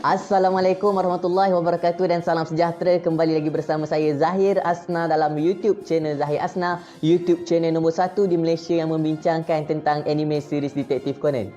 Assalamualaikum warahmatullahi wabarakatuh dan salam sejahtera. Kembali lagi bersama saya Zahir Asna dalam YouTube channel Zahir Asna, YouTube channel nombor 1 di Malaysia yang membincangkan tentang anime series Detektif Conan.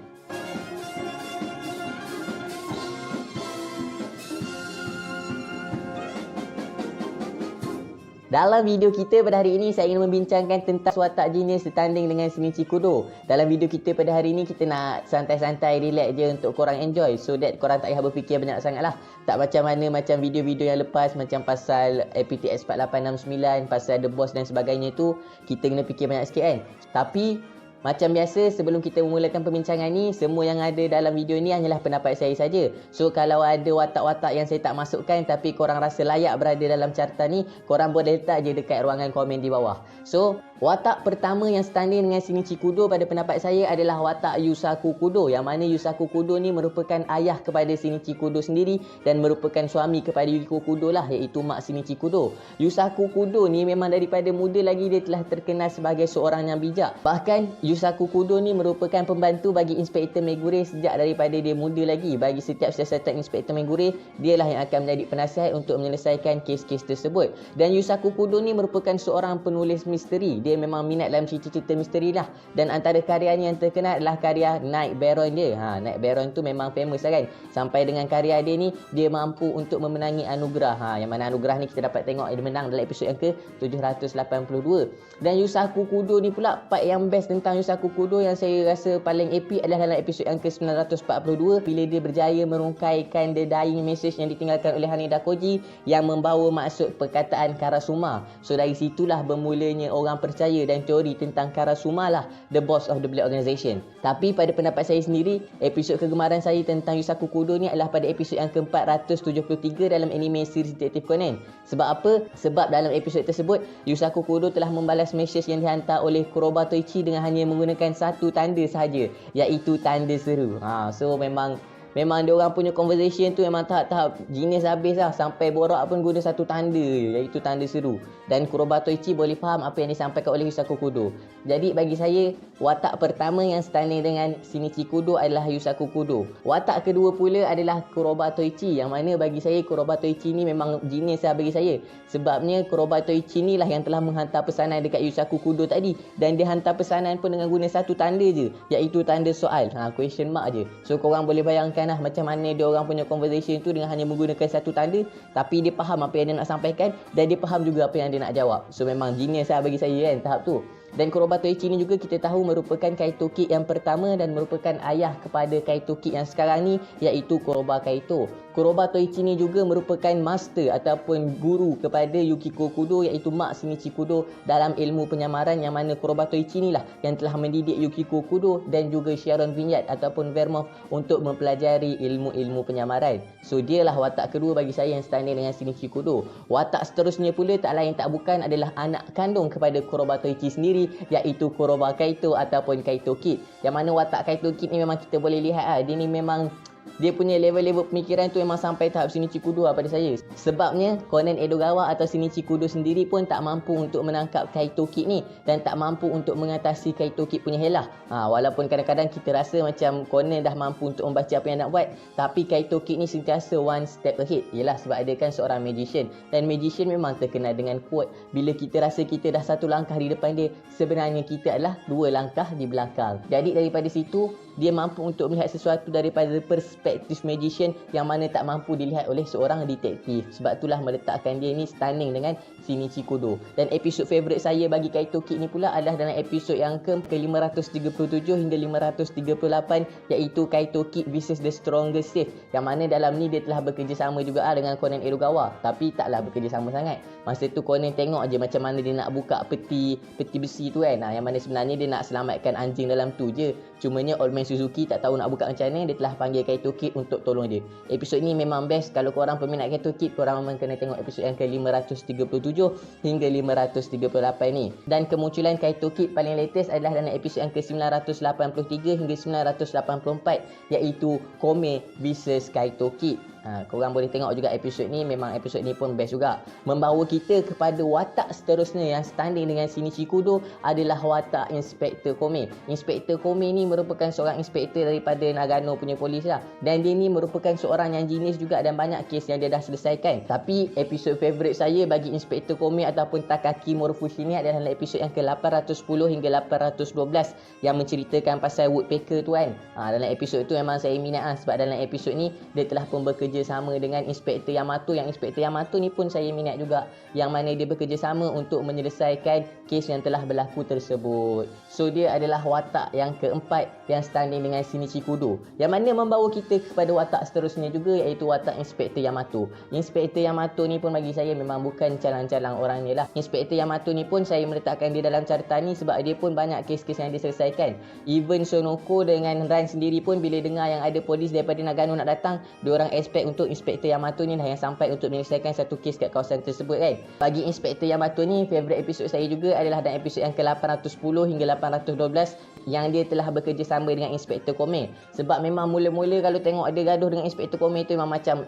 Dalam video kita pada hari ini, saya ingin membincangkan tentang watak jenius setanding dengan Shinichi Kudo. Dalam video kita pada hari ini, kita nak santai-santai, relax je untuk korang enjoy. So that korang tak payah berfikir banyak sangat lah. Tak macam mana macam video-video yang lepas, macam pasal APTX 4869, pasal The Boss dan sebagainya tu, kita kena fikir banyak sikit kan. Tapi macam biasa, sebelum kita memulakan perbincangan ni, semua yang ada dalam video ni hanyalah pendapat saya saja. So kalau ada watak-watak yang saya tak masukkan tapi korang rasa layak berada dalam carta ni, korang boleh letak je dekat ruangan komen di bawah. So watak pertama yang setanding dengan Shinichi Kudo pada pendapat saya adalah watak Yusaku Kudo, yang mana Yusaku Kudo ni merupakan ayah kepada Shinichi Kudo sendiri dan merupakan suami kepada Yukiko Kudo lah, iaitu mak Shinichi Kudo. Yusaku Kudo ni memang daripada muda lagi dia telah terkenal sebagai seorang yang bijak. Bahkan Yusaku Kudo ni merupakan pembantu bagi Inspektor Megure sejak daripada dia muda lagi. Bagi setiap siasatan Inspektor Megure, dialah yang akan menjadi penasihat untuk menyelesaikan kes-kes tersebut. Dan Yusaku Kudo ni merupakan seorang penulis misteri. Dia memang minat dalam cerita-cerita misteri lah. Dan antara karyanya yang terkenal adalah karya Night Baron dia. Night Baron tu memang famous lah kan. Sampai dengan karya dia ni, dia mampu untuk memenangi anugerah. Yang mana anugerah ni kita dapat tengok dia menang dalam episod yang ke-782. Dan Yusaku Kudo ni pula, part yang best tentang Yusaku Kudo yang saya rasa paling epic adalah dalam episod yang ke-942, bila dia berjaya merungkaikan the dying message yang ditinggalkan oleh Haneda Koji yang membawa maksud perkataan Karasuma. So dari situlah bermulanya orang percaya dan teori tentang Karasuma lah the boss of the Black Organization. Tapi pada pendapat saya sendiri, episod kegemaran saya tentang Yusaku Kudo ni adalah pada episod yang ke-473 dalam anime series Detektif Conan. Sebab apa? Sebab dalam episod tersebut, Yusaku Kudo telah membalas message yang dihantar oleh Kuroba Toichi dengan hanya menggunakan satu tanda sahaja, iaitu tanda seru. So memang dia orang punya conversation tu memang tahap-tahap genius habis lah. Sampai borak pun guna satu tanda je, iaitu tanda seru. Dan Kuroba Toichi boleh faham apa yang disampaikan oleh Yusaku Kudo. Jadi bagi saya, watak pertama yang setanding dengan Shinichi Kudo adalah Yusaku Kudo. Watak kedua pula adalah Kuroba Toichi, yang mana bagi saya Kuroba Toichi ni memang genius lah bagi saya. Sebabnya Kuroba Toichi ni lah yang telah menghantar pesanan dekat Yusaku Kudo tadi. Dan dia hantar pesanan pun dengan guna satu tanda je, iaitu tanda soal, question mark je. So korang boleh bayangkan lah macam mana dia orang punya conversation tu dengan hanya menggunakan satu tanda, tapi dia faham apa yang dia nak sampaikan dan dia faham juga apa yang dia nak jawab. So memang genius lah bagi saya kan tahap tu. Dan Kuroba Toichi ni juga kita tahu merupakan Kaito Kid yang pertama dan merupakan ayah kepada Kaito Kid yang sekarang ni, iaitu Kuroba Kaito. Kuroba Toichi ni juga merupakan master ataupun guru kepada Yukiko Kudo, iaitu mak Shinichi Kudo dalam ilmu penyamaran, yang mana Kuroba Toichi ni lah yang telah mendidik Yukiko Kudo dan juga Sharon Vinyard ataupun Vermouth untuk mempelajari ilmu-ilmu penyamaran. So dia lah watak kedua bagi saya yang setanding dengan Shinichi Kudo. Watak seterusnya pula tak lain tak bukan adalah anak kandung kepada Kuroba Toichi sendiri, iaitu Kuroba Kaito ataupun Kaito Kid. Yang mana watak Kaito Kid ni memang kita boleh lihat dia ni memang dia punya level-level pemikiran tu memang sampai tahap Shinichi Kudo pada saya. Sebabnya Conan Edogawa atau Shinichi Kudo sendiri pun tak mampu untuk menangkap Kaito Kid ni dan tak mampu untuk mengatasi Kaito Kid punya helah. Walaupun kadang-kadang kita rasa macam Conan dah mampu untuk membaca apa yang nak buat, tapi Kaito Kid ni sentiasa one step ahead. Yelah sebab dia kan seorang magician, dan magician memang terkenal dengan quote, bila kita rasa kita dah satu langkah di depan dia, sebenarnya kita adalah dua langkah di belakang. Jadi daripada situ dia mampu untuk melihat sesuatu daripada perspektif magician yang mana tak mampu dilihat oleh seorang detektif. Sebab itulah meletakkan dia ni standing dengan Shinichi Kudo. Dan episod favourite saya bagi Kaito Kid ni pula adalah dalam episod yang ke-537 hingga 538, iaitu Kaito Kid versus The Strongest Safe. Yang mana dalam ni dia telah bekerjasama juga dengan Conan Edogawa, tapi taklah bekerjasama sangat. Masa tu Conan tengok je macam mana dia nak buka peti besi tu kan. Yang mana sebenarnya dia nak selamatkan anjing dalam tu je. Cumanya Old Man Suzuki tak tahu nak buka macam mana, dia telah panggil Kaito Kid untuk tolong dia. Episod ni memang best. Kalau korang peminat Kaito Kid, korang memang kena tengok episod yang ke-537 hingga 538 ni. Dan kemunculan Kaito Kid paling latest adalah dalam episod yang ke-983 hingga 984, iaitu Kome vs Kaito Kid. Korang boleh tengok juga episod ni, memang episod ni pun best juga. Membawa kita kepada watak seterusnya yang setanding dengan Shinichi Kudo adalah watak Inspektor Kome. Inspektor Kome ni merupakan seorang inspektor daripada Nagano punya polis lah. Dan dia ni merupakan seorang yang genius juga dan banyak kes yang dia dah selesaikan. Tapi episod favourite saya bagi Inspektor Kome ataupun Takaki Morofushi ni adalah dalam episod yang ke-810 hingga 812 yang menceritakan pasal Woodpecker tu kan. Dalam episod tu memang saya minat sebab dalam episod ni dia telah pun bekerja sama dengan Inspektor Yamato. Yang Inspektor Yamato ni pun saya minat juga, yang mana dia bekerjasama untuk menyelesaikan kes yang telah berlaku tersebut. So dia adalah watak yang keempat yang standing dengan Shinichi Kudo, yang mana membawa kita kepada watak seterusnya juga, iaitu watak Inspektor Yamato. Inspektor Yamato ni pun bagi saya memang bukan calang-calang orangnya lah. Inspektor Yamato ni pun saya meletakkan dia dalam cartaan ni sebab dia pun banyak kes-kes yang diselesaikan. Even Sonoko dengan Ran sendiri pun bila dengar yang ada polis daripada Nagano nak datang, diorang expect untuk Inspektor Yamato ni lah yang sampai untuk menyelesaikan satu kes kat kawasan tersebut kan. Bagi Inspektor Yamato ni, favourite episod saya juga adalah dalam episod yang ke-810 hingga 812 yang dia telah bekerjasama dengan Inspektor Kome. Sebab memang mula-mula kalau tengok ada gaduh dengan Inspektor Kome tu memang macam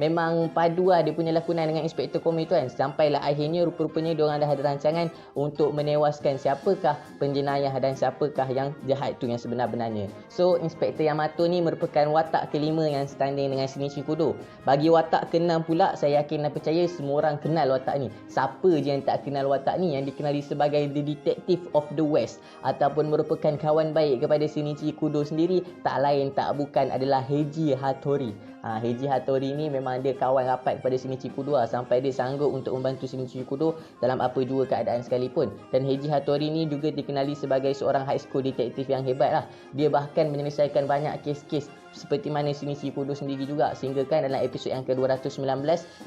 memang padu lah dia punya lakonan dengan Inspektor Kome tu kan. Sampailah akhirnya rupa-rupanya diorang dah ada rancangan untuk menewaskan siapakah penjenayah dan siapakah yang jahat tu yang sebenar-benarnya. So Inspektor Yamato ni merupakan watak kelima yang standing dengan Shinichi Kudo. Bagi watak keenam pula, saya yakin dan percaya semua orang kenal watak ni. Siapa je yang tak kenal watak ni, yang dikenali sebagai The Detective of the West ataupun merupakan kawan baik kepada Shinichi Kudo sendiri, tak lain tak bukan adalah Heiji Hattori. Heiji Hattori ni memang dia kawan rapat kepada Shinichi Kudo sampai dia sanggup untuk membantu Shinichi Kudo dalam apa jua keadaan sekalipun. Dan Heiji Hattori ni juga dikenali sebagai seorang high school detektif yang hebat lah. Dia bahkan menyelesaikan banyak kes-kes seperti mana Shinichi Kudo sendiri juga, sehingga kan dalam episod yang ke-219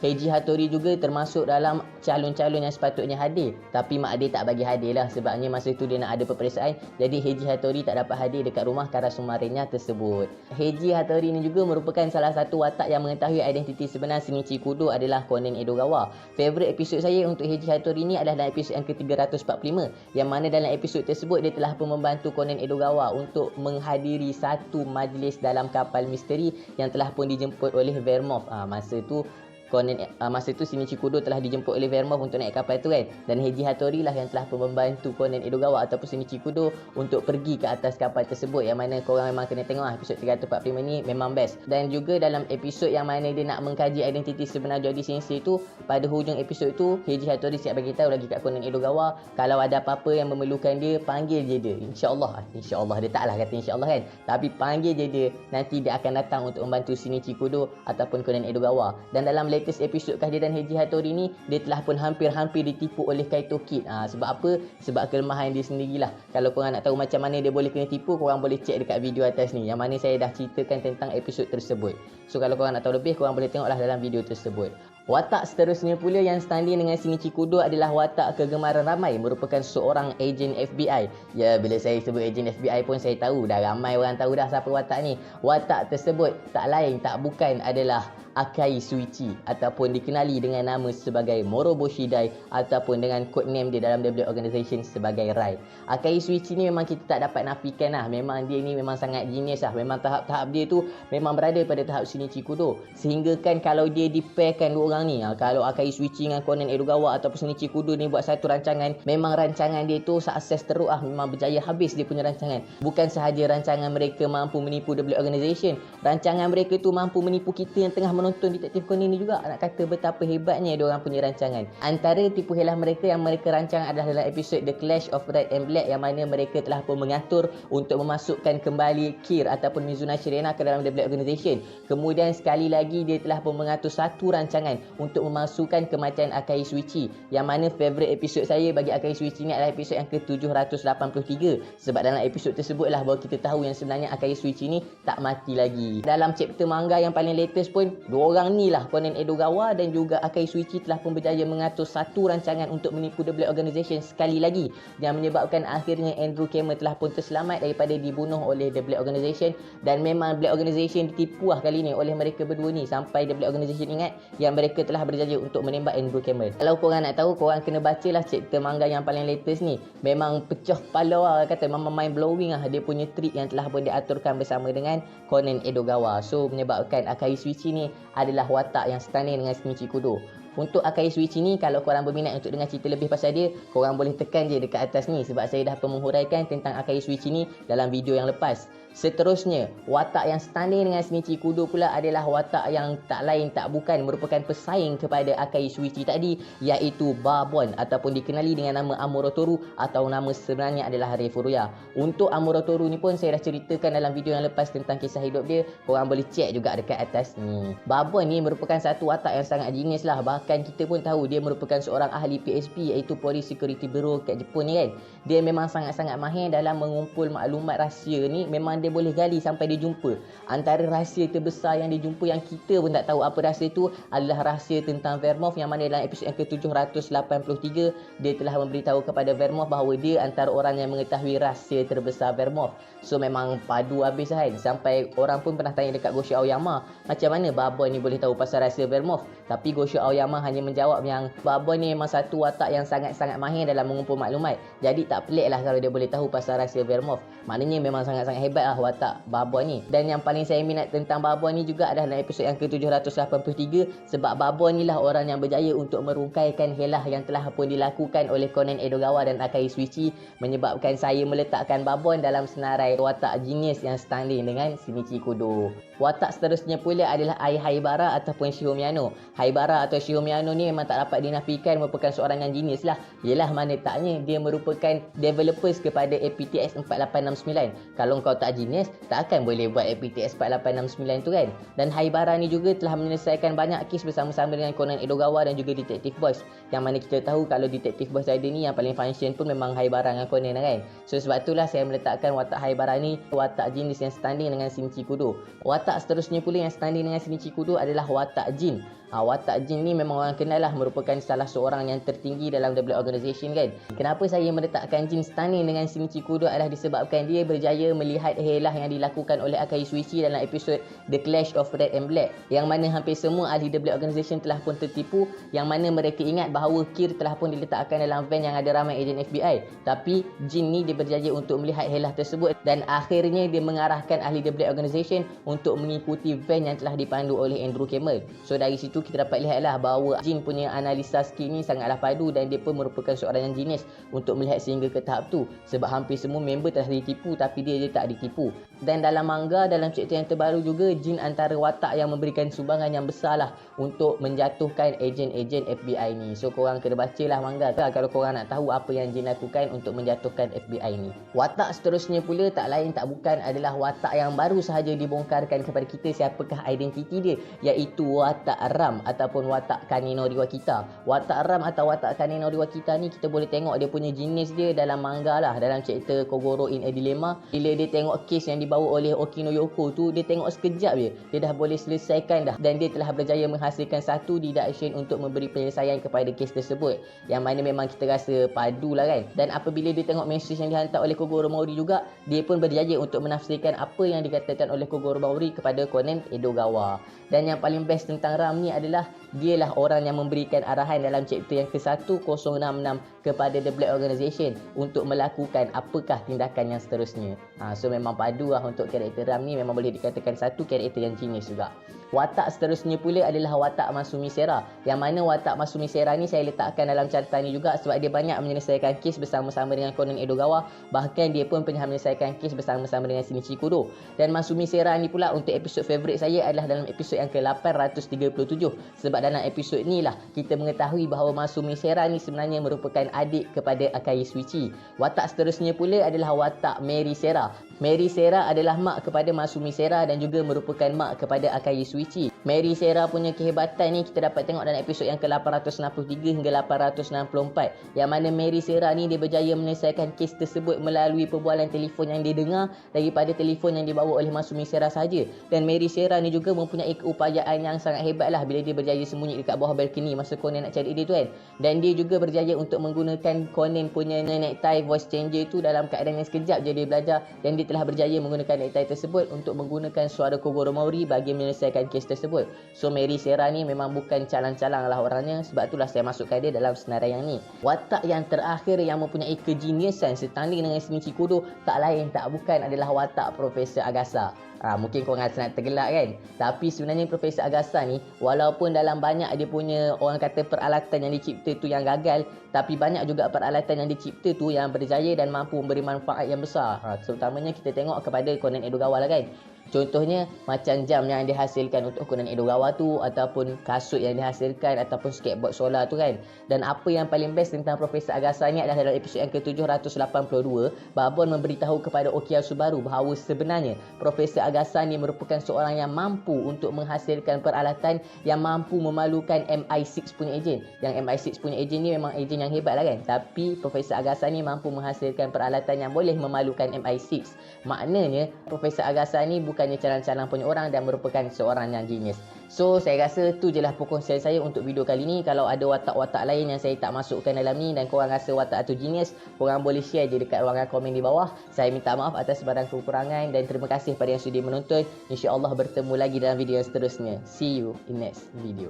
Heiji Hattori juga termasuk dalam calon-calon yang sepatutnya hadir, tapi mak dia tak bagi hadir lah sebabnya masa tu dia nak ada peperiksaan. Jadi Heiji Hattori tak dapat hadir dekat rumah Karasumarenya tersebut. Heiji Hattori ni juga merupakan salah satu watak yang mengetahui identiti sebenar Shinichi Kudo adalah Conan Edogawa. Favorite episod saya untuk Heiji Hattori ni adalah dalam episod yang ke-345, yang mana dalam episod tersebut dia telah pun membantu Conan Edogawa untuk menghadiri satu majlis dalam kapal misteri yang telah pun dijemput oleh Vermouth. Masa tu Shinichi Kudo telah dijemput oleh Vermouth untuk naik kapal tu kan. Dan Heiji Hattori lah yang telah pun membantu Conan Edogawa ataupun Shinichi Kudo untuk pergi ke atas kapal tersebut, yang mana korang memang kena tengok episod 345 ni memang best. Dan juga dalam episod yang mana dia nak mengkaji identiti sebenar Jody Sensei tu, pada hujung episod tu Heiji Hattori siap bagi tahu lagi kat Conan Edogawa, kalau ada apa-apa yang memerlukan dia, panggil je dia. InsyaAllah dia taklah kata insyaAllah kan, tapi panggil je dia, nanti dia akan datang untuk membantu Shinichi Kudo ataupun Conan Edogawa. Dan dalam latest episod kehadiran Heiji Hattori ni, dia telah pun hampir-hampir ditipu oleh Kaito Kid. Sebab apa? Sebab kelemahan dia sendirilah. Kalau korang nak tahu macam mana dia boleh kena tipu, korang boleh check dekat video atas ni, yang mana saya dah ceritakan tentang episod tersebut. So kalau korang nak tahu lebih, korang boleh tengoklah dalam video tersebut. Watak seterusnya pula yang standing dengan Shinichi Kudo adalah watak kegemaran ramai, merupakan seorang ejen FBI. Ya, bila saya sebut ejen FBI pun saya tahu dah, ramai orang tahu dah siapa watak ni. Watak tersebut tak lain tak bukan adalah Akai Suichi, ataupun dikenali dengan nama sebagai Moroboshi Dai, ataupun dengan code name dia dalam WB Organization sebagai Rai. Akai Suichi ni memang kita tak dapat nafikan lah, memang dia ni memang sangat genius lah. Memang tahap-tahap dia tu memang berada pada tahap Shinichi Kudo, sehingga kan kalau dia dipairkan dua orang ni, kalau Akai Suichi dengan Conan Edogawa ataupun Shinichi Kudo ni buat satu rancangan, memang rancangan dia tu sukses teruk lah, memang berjaya habis dia punya rancangan. Bukan sahaja rancangan mereka mampu menipu WB Organization, rancangan mereka tu mampu menipu kita yang tengah menonton Detektif Conan ni juga. Nak kata betapa hebatnya diorang punya rancangan. Antara tipu helah mereka yang mereka rancang adalah dalam episod The Clash of Red and Black, yang mana mereka telah pun mengatur untuk memasukkan kembali Kir ataupun Mizuna Shirena ke dalam The Black Organization. Kemudian sekali lagi dia telah pun mengatur satu rancangan untuk memasukkan kematian Akai Suichi, yang mana favorite episod saya bagi Akai Suichi ni adalah episod yang ke-783, sebab dalam episod tersebutlah baru kita tahu yang sebenarnya Akai Suichi ni tak mati lagi. Dalam chapter manga yang paling latest pun, dua orang ni lah, Conan Edogawa dan juga Akai Suichi, telah pun berjaya mengatur satu rancangan untuk menipu The Black Organization sekali lagi, yang menyebabkan akhirnya Andrew Kramer telah pun terselamat daripada dibunuh oleh The Black Organization. Dan memang Black Organization ditipu lah kali ni oleh mereka berdua ni, sampai The Black Organization ingat yang mereka mereka telah berjaya untuk menembak Andrew Cameron. Kalau korang nak tahu, korang kena bacalah cerita manga yang paling latest ni. Memang pecah kepala lah, kata memang mind blowing lah dia punya trik yang telah pun diaturkan bersama dengan Conan Edogawa. So menyebabkan Akai Suichi ni adalah watak yang stunning dengan Shinichi Kudo. Untuk Akai Suichi ni, kalau korang berminat untuk dengar cerita lebih pasal dia, korang boleh tekan je dekat atas ni sebab saya dah menghuraikan tentang Akai Suichi ni dalam video yang lepas. Seterusnya, watak yang stunning dengan Shinichi Kudo pula adalah watak yang tak lain tak bukan merupakan pesaing kepada Akai Suichi tadi, iaitu Babon ataupun dikenali dengan nama Amuro-Toru atau nama sebenarnya adalah Rei Furuya. Untuk Amuro-Toru ni pun saya dah ceritakan dalam video yang lepas tentang kisah hidup dia, korang boleh cek juga dekat atas ni. Babon ni merupakan satu watak yang sangat genius lah, bahkan kita pun tahu dia merupakan seorang ahli PSP iaitu Police Security Bureau kat Jepun ni kan. Dia memang sangat-sangat mahir dalam mengumpul maklumat rahsia ni, memang dia boleh gali sampai dia jumpa. Antara rahsia terbesar yang dia jumpa yang kita pun tak tahu apa rahsia tu adalah rahsia tentang Vermouth, yang mana dalam episod yang ke-783 dia telah memberitahu kepada Vermouth bahawa dia antara orang yang mengetahui rahsia terbesar Vermouth. So memang padu habis kan, sampai orang pun pernah tanya dekat Gosho Aoyama, macam mana Babon ni boleh tahu pasal rahsia Vermouth? Tapi Gosho Aoyama hanya menjawab yang Babon ni memang satu watak yang sangat-sangat mahir dalam mengumpul maklumat. Jadi tak pelik lah kalau dia boleh tahu pasal rahsia Vermouth. Maknanya memang sangat-sangat hebat lah watak Babon ni. Dan yang paling saya minat tentang Babon ni juga adalah dalam episod yang ke-783, sebab Babon ni lah orang yang berjaya untuk merungkaikan helah yang telah pun dilakukan oleh Conan Edogawa dan Akai Suichi, menyebabkan saya meletakkan Babon dalam senarai watak genius yang stunning dengan Shinichi Kudo. Watak seterusnya pula adalah Ai Haibara ataupun Shiho Miyano. Haibara atau Shiho Miyano ni memang tak dapat dinafikan merupakan seorang yang genius lah. Yelah, mana taknya dia merupakan developers kepada APTX 4869. Kalau kau tak genius, tak akan boleh buat APTX 4869 tu kan. Dan Haibara ni juga telah menyelesaikan banyak kes bersama-sama dengan Conan Edogawa dan juga Detective Boys. Yang mana kita tahu kalau Detective Boys ada ni yang paling function pun memang Haibara dengan Conan kan. So sebab itulah saya meletakkan watak Haibara ni watak genius yang standing dengan Shinichi Kudo. Watak seterusnya pula yang standing dengan Shinichi Kudo adalah watak Jin. Watak Jin ni memang orang kenal lah, merupakan salah seorang yang tertinggi dalam The Black Organization kan. Kenapa saya meletakkan Jin stunning dengan Shinichi Kudo adalah disebabkan dia berjaya melihat helah yang dilakukan oleh Akai Suichi dalam episod The Clash of Red and Black, yang mana hampir semua ahli The Black Organization telah pun tertipu, yang mana mereka ingat bahawa Kir telah pun diletakkan dalam van yang ada ramai ejen FBI. Tapi Jin ni dia berjaya untuk melihat helah tersebut dan akhirnya dia mengarahkan ahli The Black Organization untuk mengikuti van yang telah dipandu oleh Andrew Cameron. So dari situ kita dapat lihatlah bahawa Jin punya analisa skill ni sangatlah padu dan dia pun merupakan seorang yang genius untuk melihat sehingga ke tahap tu, sebab hampir semua member telah ditipu tapi dia tak ditipu. Dan dalam manga, dalam cerita yang terbaru juga, Jin antara watak yang memberikan sumbangan yang besar lah untuk menjatuhkan ejen-ejen FBI ni. So korang kena bacalah manga kalau korang nak tahu apa yang Jin lakukan untuk menjatuhkan FBI ni. Watak seterusnya pula tak lain tak bukan adalah watak yang baru sahaja dibongkarkan kepada kita siapakah identiti dia, iaitu watak Ram ataupun watak Kanenori Wakita. Watak Ram atau watak Kanenori Wakita ni kita boleh tengok dia punya genius dia dalam manga lah, dalam cerita Kogoro in a Dilemma. Bila dia tengok kes yang dibawa oleh Okino Yoko tu, dia tengok sekejap je dia dah boleh selesaikan dah, dan dia telah berjaya menghasilkan satu deduction untuk memberi penyelesaian kepada kes tersebut, yang mana memang kita rasa padu lah kan. Dan apabila dia tengok message yang dihantar oleh Kogoro Maori juga, dia pun berjaya untuk menafsirkan apa yang dikatakan oleh Kogoro Maori kepada Conan Edogawa. Dan yang paling best tentang Ram ni adalah dialah orang yang memberikan arahan dalam chapter yang ke-1066 kepada The Black Organization untuk melakukan apakah tindakan yang seterusnya. So memang padu lah untuk karakter Ram ni, memang boleh dikatakan satu karakter yang genius juga. Watak seterusnya pula adalah watak Masumi Sera, yang mana watak Masumi Sera ni saya letakkan dalam catatan ni juga sebab dia banyak menyelesaikan kes bersama-sama dengan Conan Edogawa, bahkan dia pun pernah menyelesaikan kes bersama-sama dengan Shinichi Kudo. Dan Masumi Sera ni pula untuk episod favourite saya adalah dalam episod yang ke-837, sebab dalam episod ni lah kita mengetahui bahawa Masumi Sera ni sebenarnya merupakan adik kepada Akai Suichi. Watak seterusnya pula adalah watak Mary Sera. Mary Sera adalah mak kepada Masumi Sera dan juga merupakan mak kepada Akai Suichi. Mary Sera punya kehebatan ni kita dapat tengok dalam episod yang ke-863 hingga 864, yang mana Mary Sera ni dia berjaya menyelesaikan kes tersebut melalui perbualan telefon yang dia dengar daripada telefon yang dibawa oleh Masumi Sera saja. Dan Mary Sera ni juga mempunyai keupayaan yang sangat hebat lah bila dia berjaya sembunyi dekat bawah balkoni masa Conan nak cari dia tu kan. Dan dia juga berjaya untuk menggunakan Conan punya necktie voice changer tu dalam keadaan yang sekejap je dia belajar, dan dia telah berjaya menggunakan necktie tersebut untuk menggunakan suara Kogoro Maori bagi menyelesaikan dalam kes tersebut. So Mary Serra ni memang bukan calang-calang lah orangnya, sebab itulah saya masukkan dia dalam senarai yang ni. Watak yang terakhir yang mempunyai kejeniusan setanding dengan Shinichi Kudo tak lain tak bukan adalah watak Profesor Agasa. Mungkin korang rasa nak tergelak kan, tapi sebenarnya Profesor Agasa ni walaupun dalam banyak dia punya orang kata peralatan yang dicipta tu yang gagal, tapi banyak juga peralatan yang dicipta tu yang berjaya dan mampu memberi manfaat yang besar. Terutamanya kita tengok kepada Conan Edogawa lah kan. Contohnya macam jam yang dihasilkan untuk Conan Edogawa tu, ataupun kasut yang dihasilkan, ataupun skateboard solar tu kan. Dan apa yang paling best tentang Profesor Agasa ni adalah dalam episod yang ke-782, Babon memberitahu kepada Okia Subaru bahawa sebenarnya Profesor Agasa ni merupakan seorang yang mampu untuk menghasilkan peralatan yang mampu memalukan MI6 punya ejen. Yang MI6 punya ejen ni memang ejen yang hebat lah kan, tapi Profesor Agasa ni mampu menghasilkan peralatan yang boleh memalukan MI6. Maknanya Profesor Agasa ni bukannya calang-calang punya orang dan merupakan seorang yang genius. So saya rasa tu je lah perkongsian saya untuk video kali ni. Kalau ada watak-watak lain yang saya tak masukkan dalam ni dan korang rasa watak tu genius, korang boleh share je dekat ruangan komen di bawah. Saya minta maaf atas sebarang kekurangan dan terima kasih pada yang sudi menonton. InsyaAllah bertemu lagi dalam video yang seterusnya. See you in next video.